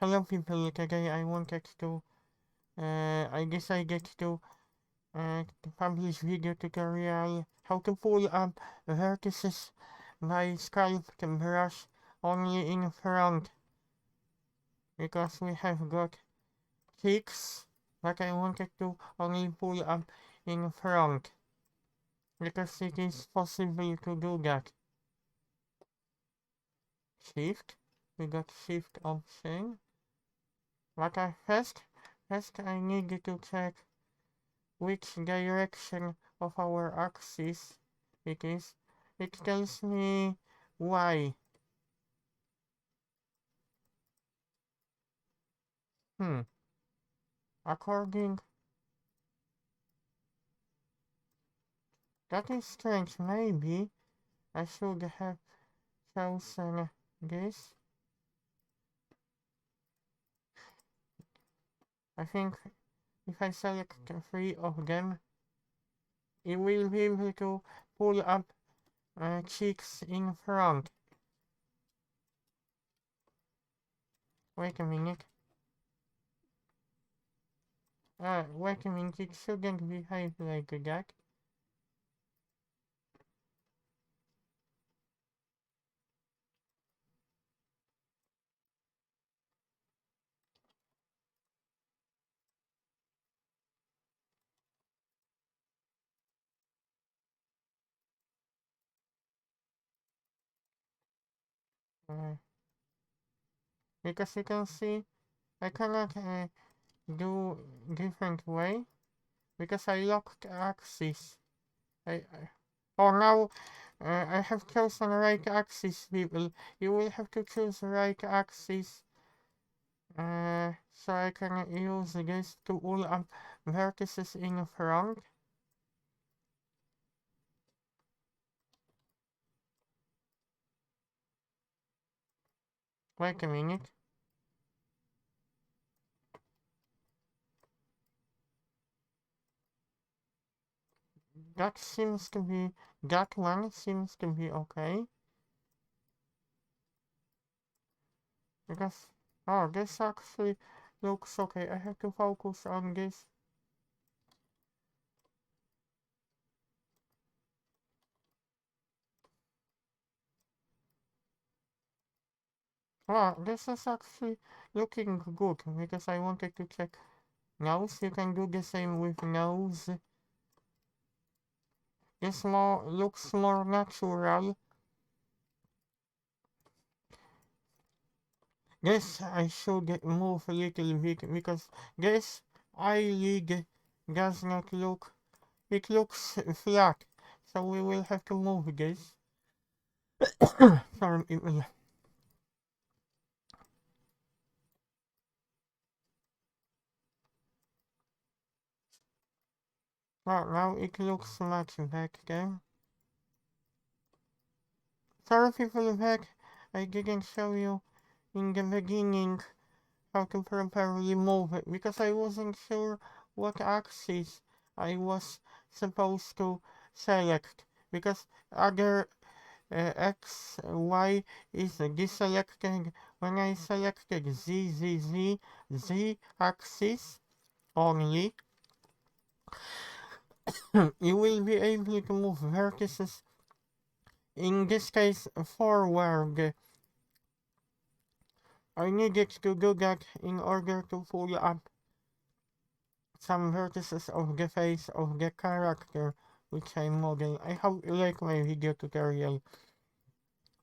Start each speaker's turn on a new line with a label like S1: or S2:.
S1: Hello people, today I wanted to, I decided to publish video tutorial how to pull up vertices by Sculpt brush only in front, because we have got cheeks, but I wanted to only pull up in front, because it is possible to do that. Shift, we got shift option, but first I need to check which direction of our axis it is. It tells me Y. According, that is strange. Maybe I should have chosen this. I think if I select 3 of them, it will be able to pull up cheeks in front. Wait a minute. Wait a minute, it shouldn't behave like that. Because you can see, I cannot do different way, because I locked axis. Oh, now I have chosen right axis, people. You will have to choose right axis, so I can use this to pull up vertices in front. Wait a minute. That seems to be, that one seems to be okay. Because, oh, this actually looks okay. I have to focus on this. Oh, this is actually looking good, because I wanted to check nose. You can do the same with nose. This more looks more natural. This I should move a little bit, because this eyelid does not look, it looks flat, so we will have to move this. Sorry, well, now it looks much better. Sorry people that I didn't show you in the beginning how to properly move it, because I wasn't sure what axis I was supposed to select, because other X, Y is deselected. When I selected Z axis only, you will be able to move vertices, in this case forward. I needed to do that in order to pull up some vertices of the face of the character which I model. I hope you like my video tutorial.